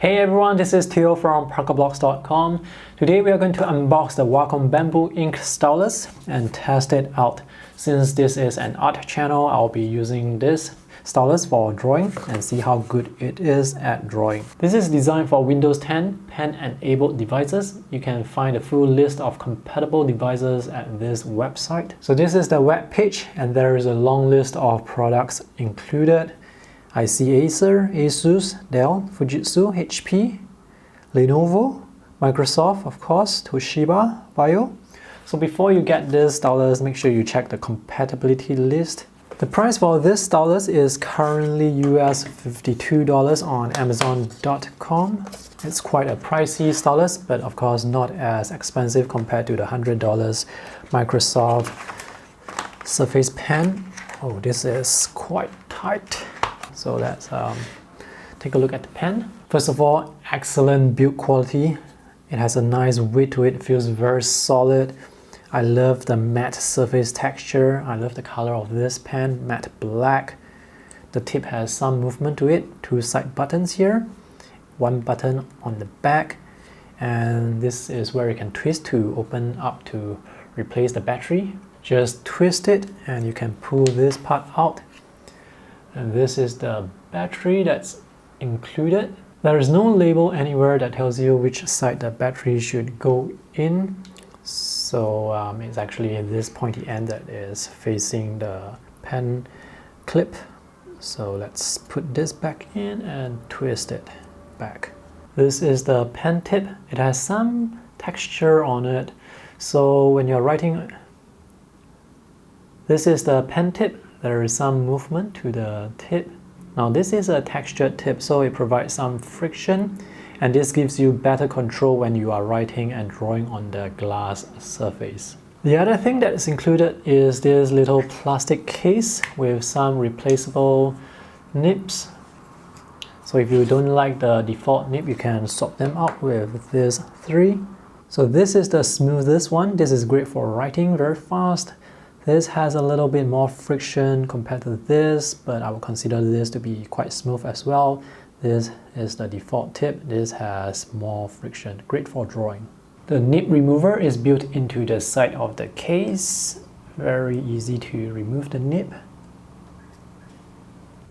Hey everyone, this is Theo from parkerblocks.com. Today we are going to unbox the Wacom Bamboo Ink Stylus and test it out. Since this is an art channel, I'll be using this stylus for drawing and see how good it is at drawing. This is designed for Windows 10 pen-enabled devices. You can find a full list of compatible devices at this website. So this is the web page and there is a long list of products included. I see Acer, Asus, Dell, Fujitsu, HP, Lenovo, Microsoft, of course, Toshiba, Bio. So before you get this stylus, make sure you check the compatibility list. The price for this stylus is currently US $52 on Amazon.com. It's quite a pricey stylus, but of course not as expensive compared to the $100 Microsoft Surface Pen. Oh, this is quite tight. So let's take a look at the pen. First of all, excellent build quality. It has a nice weight to it, feels very solid. I love the matte surface texture. I love the color of this pen, matte black. The tip has some movement to it. Two side buttons here, one button on the back, and this is where you can twist to open up to replace the battery. Just twist it and you can pull this part out. And this is the battery that's included. There is no label anywhere that tells you which side the battery should go in. So it's actually this pointy end that is facing the pen clip. So let's put this back in and twist it back. This is the pen tip. It has some texture on it. So when you're writing, this is the pen tip. There is some movement to the tip. Now this is a textured tip, so it provides some friction, and this gives you better control when you are writing and drawing on the glass surface. The other thing that is included is this little plastic case with some replaceable nibs. So if you don't like the default nib, you can swap them out with this 3. So this is the smoothest one. This is great for writing very fast. This has a little bit more friction compared to this, but I would consider this to be quite smooth as well. This is the default tip. This has more friction. Great for drawing. The nib remover is built into the side of the case. Very easy to remove the nib.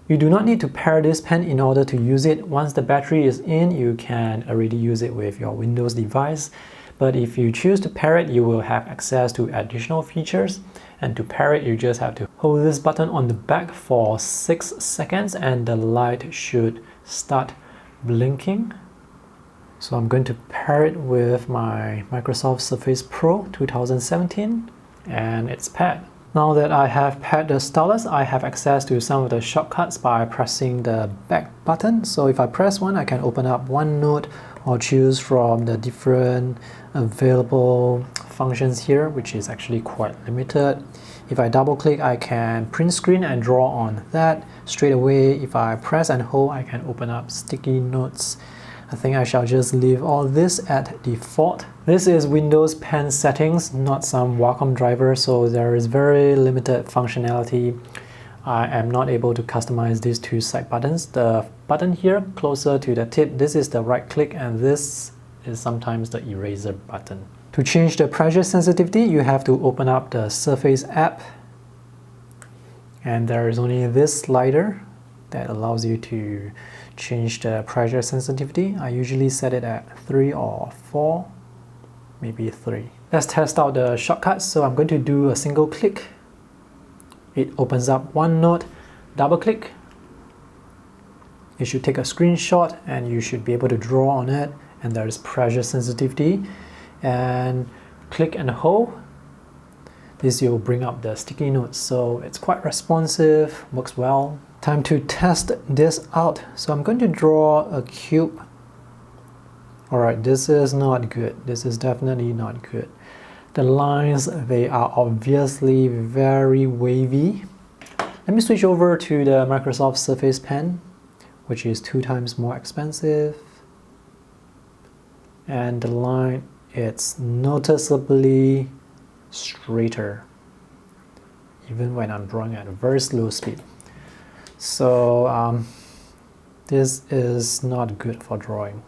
You do not need to pair this pen in order to use it. Once the battery is in, you can already use it with your Windows device. But if you choose to pair it, you will have access to additional features. And to pair it, you just have to hold this button on the back for 6 seconds and the light should start blinking. So I'm going to pair it with my Microsoft Surface Pro 2017 and it's paired. Now that I have paired the stylus, I have access to some of the shortcuts by pressing the back button. So if I press one, I can open up OneNote or choose from the different available functions here, which is actually quite limited. If I double click, I can print screen and draw on that straight away. If I press and hold, I can open up sticky notes. I think I shall just leave all this at default. This is Windows Pen settings, not some Wacom driver, so there is very limited functionality. I am not able to customize these two side buttons. The button here closer to the tip, this is the right click, and this is sometimes the eraser button. To change the pressure sensitivity, you have to open up the Surface app, and there is only this slider that allows you to change the pressure sensitivity. I usually set it at 3 or 4, maybe 3. Let's test out the shortcuts. So I'm going to do a single click. It opens up OneNote. Double click. You should take a screenshot and you should be able to draw on it, and there is pressure sensitivity. And click and hold. This will bring up the sticky notes, so it's quite responsive, works well. Time to test this out. So I'm going to draw a cube. Alright, this is not good. This is definitely not good. The lines, they are obviously very wavy. Let me switch over to the Microsoft Surface Pen, which is 2 times more expensive. And the line, it's noticeably straighter, even when I'm drawing at a very slow speed. So This is not good for drawing.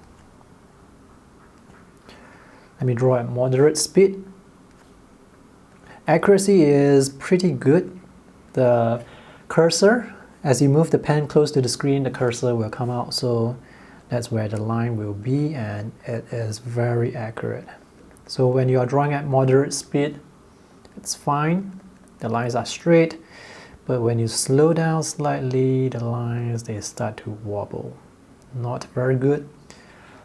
Let me draw at moderate speed. Accuracy is pretty good. The cursor, as you move the pen close to the screen, the cursor will come out, so that's where the line will be, and it is very accurate. So when you are drawing at moderate speed, it's fine. The lines are straight, but when you slow down slightly, the lines, they start to wobble. Not very good.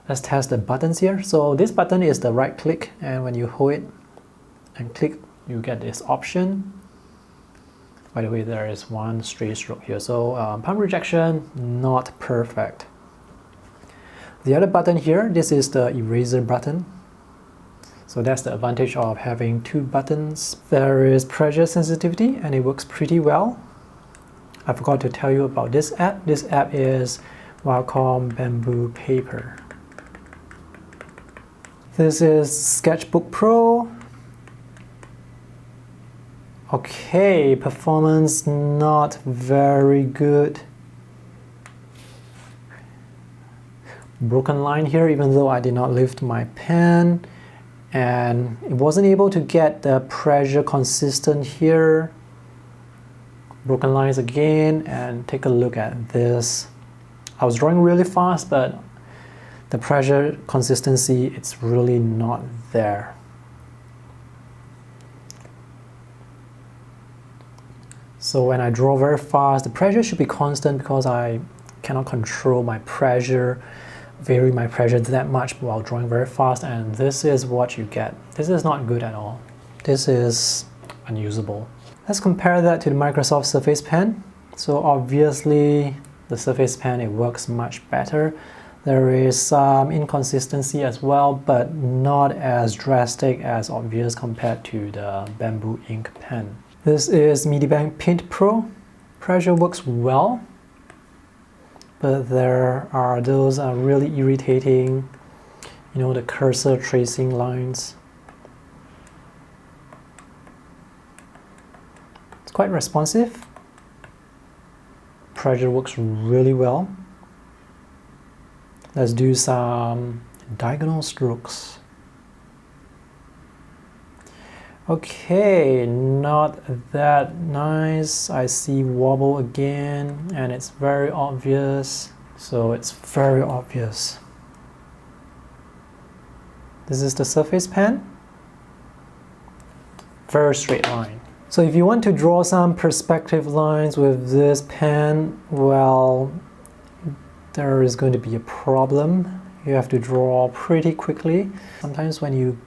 Let's test the buttons here. So this button is the right click, and when you hold it and click, you get this option. By the way, there is one stray stroke here. So palm rejection, not perfect. The other button here, this is the eraser button. So that's the advantage of having two buttons. There is pressure sensitivity, and it works pretty well. I forgot to tell you about this app. This app is Wacom Bamboo Paper. This is Sketchbook Pro. Okay, performance not very good. Broken line here, even though I did not lift my pen, and it wasn't able to get the pressure consistent here. Broken lines again, and take a look at this. I was drawing really fast, but the pressure consistency, it's really not there. So when I draw very fast, the pressure should be constant because I cannot control my pressure, vary my pressure that much while drawing very fast, and this is what you get. This is not good at all. This is unusable. Let's compare that to the Microsoft Surface Pen. So obviously the Surface Pen, it works much better. There is some inconsistency as well, but not as drastic as obvious compared to the Bamboo ink pen. This is Medibank Paint Pro. Pressure works well, but there are those really irritating, you know, the cursor tracing lines. It's quite responsive. Pressure works really well. Let's do some diagonal strokes. Okay, not that nice. I see wobble again, and it's very obvious. So it's very obvious. This is the Surface Pen. Very straight line. So if you want to draw some perspective lines with this pen, well, there is going to be a problem. You have to draw pretty quickly. Sometimes when you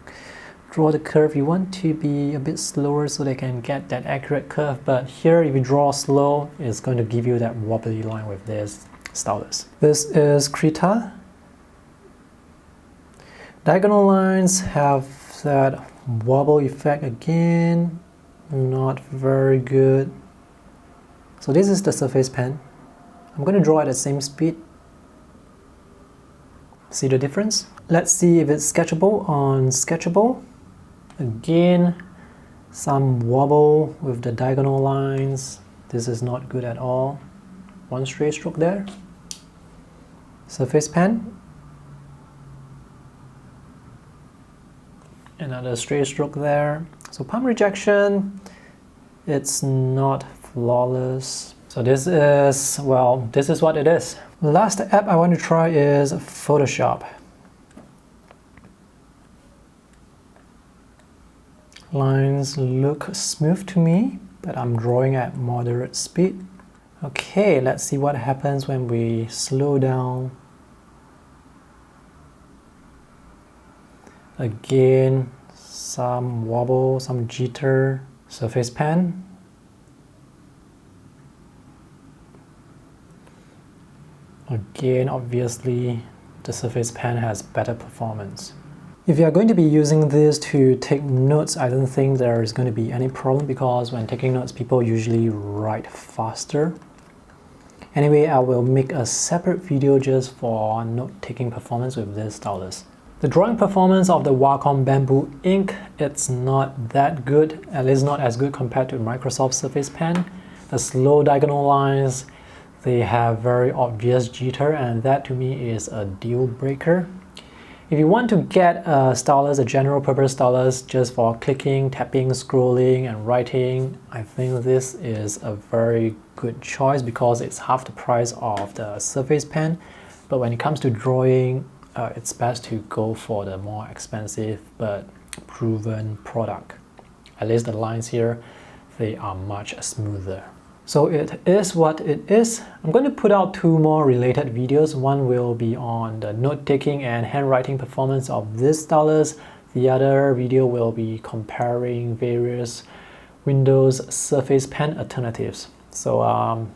draw the curve, you want to be a bit slower so they can get that accurate curve, but here if you draw slow, it's going to give you that wobbly line with this stylus. This is Krita. Diagonal lines have that wobble effect again, not very good. So this is the Surface Pen. I'm going to draw at the same speed. See the difference? Let's see if it's sketchable on Sketchable. Again, some wobble with the diagonal lines. This is not good at all. One straight stroke there. Surface Pen. Another straight stroke there. So palm rejection, it's not flawless. So this is, well, this is what it is. Last app I want to try is Photoshop. Lines look smooth to me, but I'm drawing at moderate speed. Okay, let's see what happens when we slow down. Again, some wobble, some jitter. Surface Pen. Again, obviously, the Surface Pen has better performance. If you are going to be using this to take notes, I don't think there is going to be any problem because when taking notes, people usually write faster. Anyway, I will make a separate video just for note-taking performance with this stylus. The drawing performance of the Wacom Bamboo ink, it's not that good, at least not as good compared to Microsoft Surface Pen. The slow diagonal lines, They have very obvious jitter, and that to me is a deal breaker. If you want to get a stylus, a general purpose stylus, just for clicking, tapping, scrolling, and writing, I think this is a very good choice because it's half the price of the Surface Pen. But when it comes to drawing, it's best to go for the more expensive but proven product. At least the lines here, they are much smoother. So it is what it is. I'm going to put out 2 more related videos. One will be on the note-taking and handwriting performance of this stylus. The other video will be comparing various Windows Surface Pen alternatives. So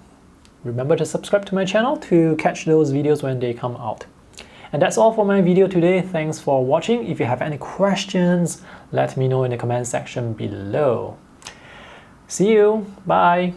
remember to subscribe to my channel to catch those videos when they come out. And that's all for my video today. Thanks for watching. If you have any questions, let me know in the comment section below. See you. Bye.